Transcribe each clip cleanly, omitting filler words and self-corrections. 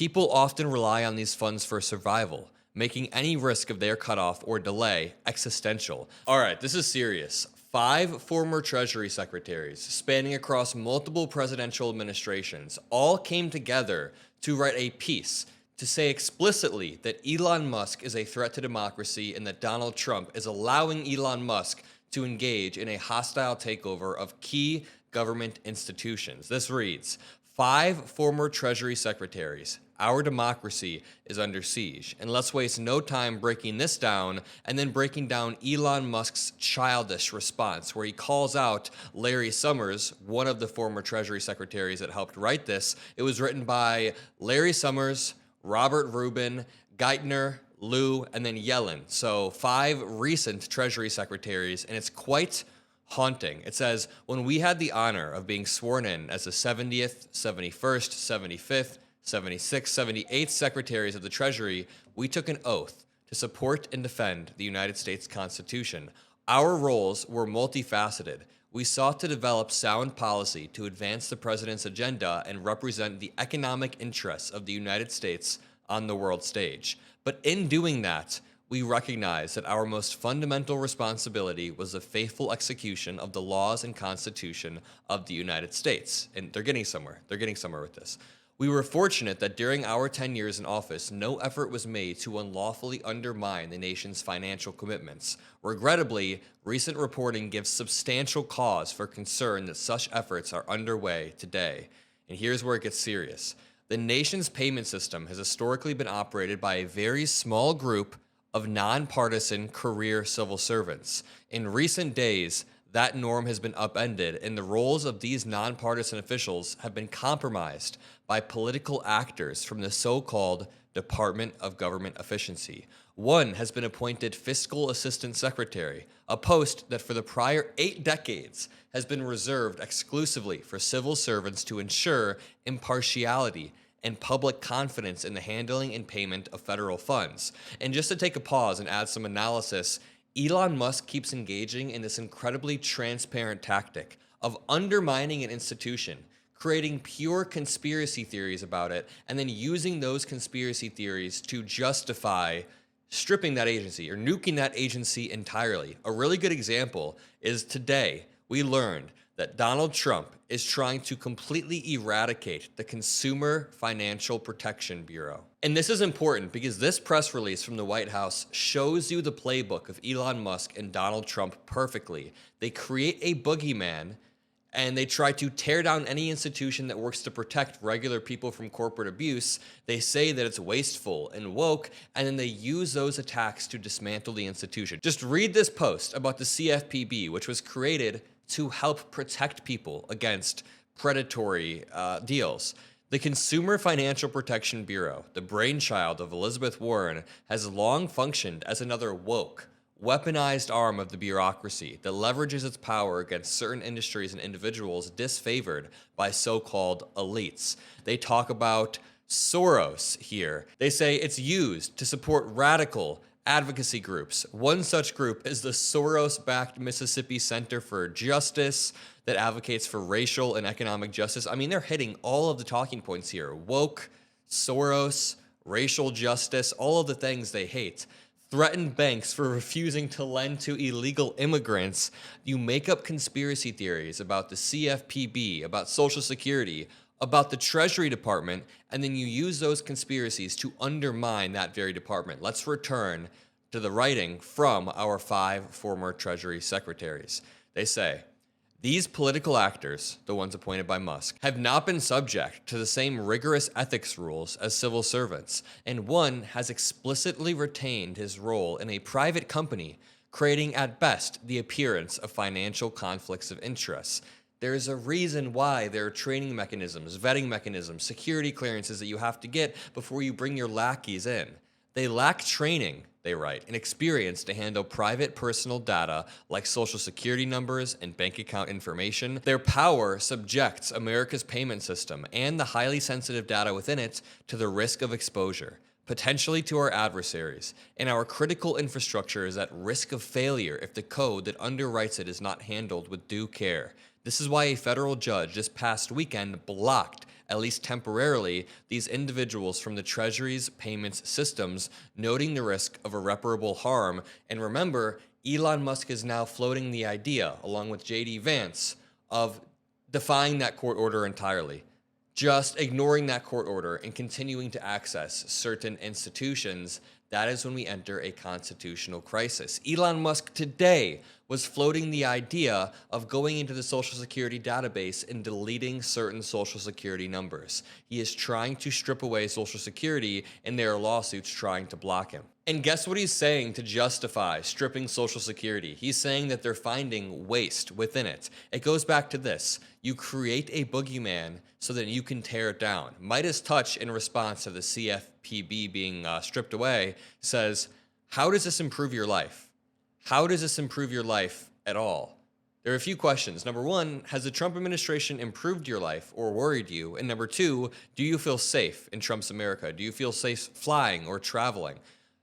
People often rely on these funds for survival, making any risk of their cutoff or delay existential. All right, this is serious. 5 former Treasury Secretaries, spanning across multiple presidential administrations, all came together to write a piece to say explicitly that Elon Musk is a threat to democracy and that Donald Trump is allowing Elon Musk to engage in a hostile takeover of key government institutions. This reads, 5 former Treasury Secretaries. Our democracy is under siege. And let's waste no time breaking this down and then breaking down Elon Musk's childish response, where he calls out Larry Summers, one of the former Treasury Secretaries that helped write this. It was written by Larry Summers, Robert Rubin, Geithner, Liu, and then Yellen. So 5 recent Treasury Secretaries, and it's quite haunting. It says, when we had the honor of being sworn in as the 70th, 71st, 75th, 76th, 78th Secretaries of the Treasury, we took an oath to support and defend the United States Constitution. Our roles were multifaceted. We sought to develop sound policy to advance the president's agenda and represent the economic interests of the United States on the world stage. But in doing that, we recognize that our most fundamental responsibility was the faithful execution of the laws and Constitution of the United States. And they're getting somewhere. They're getting somewhere with this. We were fortunate that during our 10 years in office, no effort was made to unlawfully undermine the nation's financial commitments. Regrettably, recent reporting gives substantial cause for concern that such efforts are underway today. And here's where it gets serious. The nation's payment system has historically been operated by a very small group of nonpartisan career civil servants. In recent days, that norm has been upended, and the roles of these nonpartisan officials have been compromised by political actors from the so-called Department of Government Efficiency. One has been appointed Fiscal Assistant Secretary, a post that for the prior 8 decades has been reserved exclusively for civil servants to ensure impartiality and public confidence in the handling and payment of federal funds. And just to take a pause and add some analysis, Elon Musk keeps engaging in this incredibly transparent tactic of undermining an institution, creating pure conspiracy theories about it, and then using those conspiracy theories to justify stripping that agency or nuking that agency entirely. A really good example is today we learned that Donald Trump is trying to completely eradicate the Consumer Financial Protection Bureau. And this is important because this press release from the White House shows you the playbook of Elon Musk and Donald Trump perfectly. They create a boogeyman and they try to tear down any institution that works to protect regular people from corporate abuse. They say that it's wasteful and woke, and then they use those attacks to dismantle the institution. Just read this post about the CFPB, which was created to help protect people against predatory deals. The Consumer Financial Protection Bureau, the brainchild of Elizabeth Warren, has long functioned as another woke, weaponized arm of the bureaucracy that leverages its power against certain industries and individuals disfavored by so-called elites. They talk about Soros here. They say it's used to support radical advocacy groups. One such group is the Soros-backed Mississippi Center for Justice that advocates for racial and economic justice. I mean, they're hitting all of the talking points here. Woke, Soros, racial justice, all of the things they hate. Threaten banks for refusing to lend to illegal immigrants. You make up conspiracy theories about the CFPB, about Social Security, about the Treasury Department, and then you use those conspiracies to undermine that very department. Let's return to the writing from our 5 former Treasury Secretaries. They say, these political actors, the ones appointed by Musk, have not been subject to the same rigorous ethics rules as civil servants, and one has explicitly retained his role in a private company, creating at best the appearance of financial conflicts of interest. There is a reason why there are training mechanisms, vetting mechanisms, security clearances that you have to get before you bring your lackeys in. They lack training, they write, and experience to handle private personal data like social security numbers and bank account information. Their power subjects America's payment system and the highly sensitive data within it to the risk of exposure, potentially to our adversaries, and our critical infrastructure is at risk of failure if the code that underwrites it is not handled with due care. This is why a federal judge this past weekend blocked at least temporarily, these individuals from the Treasury's payments systems, noting the risk of irreparable harm. And remember, Elon Musk is now floating the idea, along with JD Vance, of defying that court order entirely. Just ignoring that court order and continuing to access certain institutions, that is when we enter a constitutional crisis. Elon Musk today was floating the idea of going into the Social Security database and deleting certain Social Security numbers. He is trying to strip away Social Security, and there are lawsuits trying to block him. And guess what he's saying to justify stripping Social Security? He's saying that they're finding waste within it. It goes back to this. You create a boogeyman so that you can tear it down. MeidasTouch, in response to the CFPB being stripped away, says, how does this improve your life? How does this improve your life at all? There are a few questions. Number one, has the Trump administration improved your life or worried you? And number two, do you feel safe in Trump's America? Do you feel safe flying or traveling?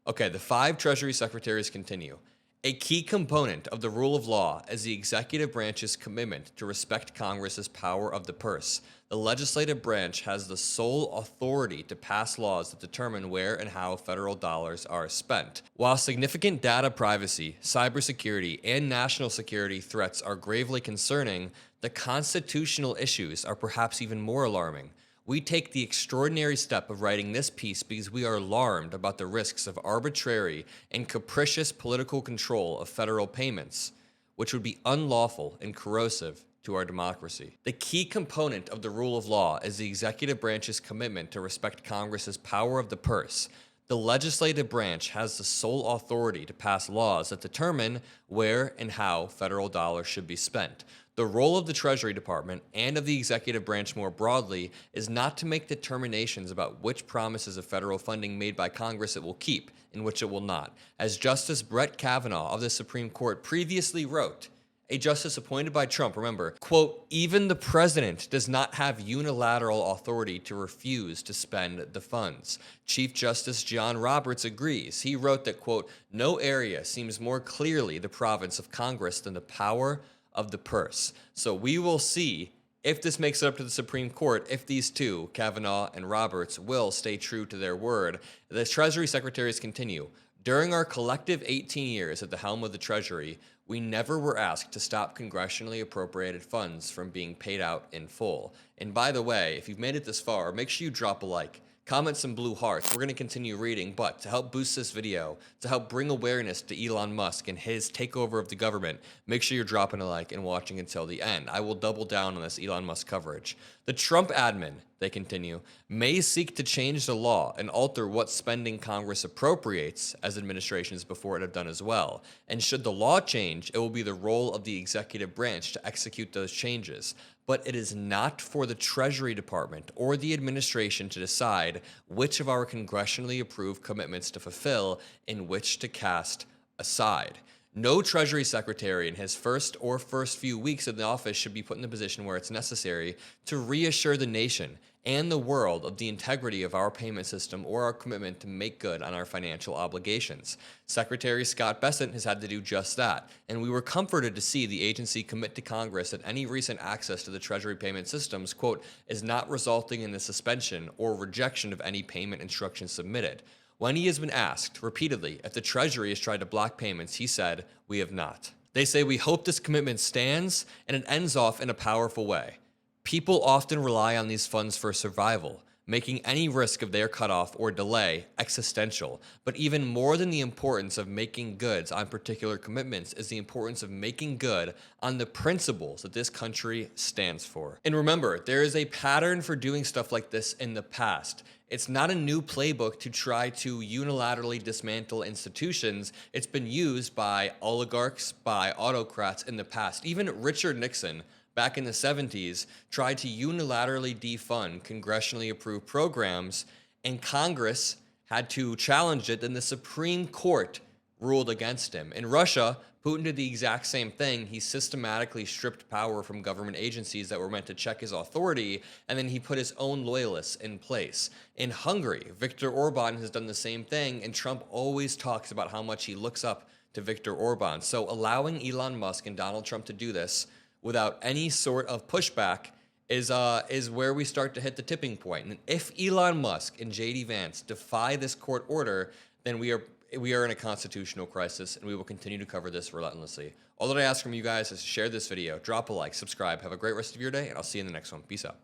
Okay, the 5 Treasury Secretaries continue. A key component of the rule of law is the executive branch's commitment to respect Congress's power of the purse. The legislative branch has the sole authority to pass laws that determine where and how federal dollars are spent. While significant data privacy, cybersecurity, and national security threats are gravely concerning, the constitutional issues are perhaps even more alarming. We take the extraordinary step of writing this piece because we are alarmed about the risks of arbitrary and capricious political control of federal payments, which would be unlawful and corrosive to our democracy. The key component of the rule of law is the executive branch's commitment to respect Congress's power of the purse. The legislative branch has the sole authority to pass laws that determine where and how federal dollars should be spent. The role of the Treasury Department and of the executive branch more broadly is not to make determinations about which promises of federal funding made by Congress it will keep and which it will not. As Justice Brett Kavanaugh of the Supreme Court previously wrote, a justice appointed by Trump, remember, quote, even the president does not have unilateral authority to refuse to spend the funds. Chief Justice John Roberts agrees. He wrote that, quote, no area seems more clearly the province of Congress than the power of the purse. So we will see if this makes it up to the Supreme Court, if these two, Kavanaugh and Roberts, will stay true to their word. The Treasury Secretaries continue. During our collective 18 years at the helm of the Treasury, we never were asked to stop congressionally appropriated funds from being paid out in full. And by the way, if you've made it this far, make sure you drop a like. Comment some blue hearts. We're going to continue reading, but to help boost this video, to help bring awareness to Elon Musk and his takeover of the government, make sure you're dropping a like and watching until the end. I will double down on this Elon Musk coverage. The Trump admin, they continue, may seek to change the law and alter what spending Congress appropriates, as administrations before it have done as well. And should the law change, it will be the role of the executive branch to execute those changes. But it is not for the Treasury Department or the administration to decide which of our congressionally approved commitments to fulfill and which to cast aside. No Treasury Secretary in his first few weeks in the office should be put in the position where it's necessary to reassure the nation and the world of the integrity of our payment system or our commitment to make good on our financial obligations. Secretary Scott Bessent has had to do just that, and we were comforted to see the agency commit to Congress that any recent access to the Treasury payment systems, quote, is not resulting in the suspension or rejection of any payment instructions submitted. When he has been asked repeatedly if the Treasury has tried to block payments, he said, we have not. They say we hope this commitment stands, and it ends off in a powerful way. People often rely on these funds for survival, making any risk of their cutoff or delay existential. But even more than the importance of making goods on particular commitments is the importance of making good on the principles that this country stands for. And remember, there is a pattern for doing stuff like this in the past. It's not a new playbook to try to unilaterally dismantle institutions. It's been used by oligarchs, by autocrats in the past. Even Richard Nixon, back in the 70s, tried to unilaterally defund congressionally approved programs, and Congress had to challenge it, and the Supreme Court ruled against him. In Russia, Putin did the exact same thing. He systematically stripped power from government agencies that were meant to check his authority, and then he put his own loyalists in place. In Hungary, Viktor Orban has done the same thing, and Trump always talks about how much he looks up to Viktor Orban. So allowing Elon Musk and Donald Trump to do this without any sort of pushback is where we start to hit the tipping point. And if Elon Musk and JD Vance defy this court order, then we are in a constitutional crisis, and we will continue to cover this relentlessly. All that I ask from you guys is to share this video, drop a like, subscribe, have a great rest of your day, and I'll see you in the next one. Peace out.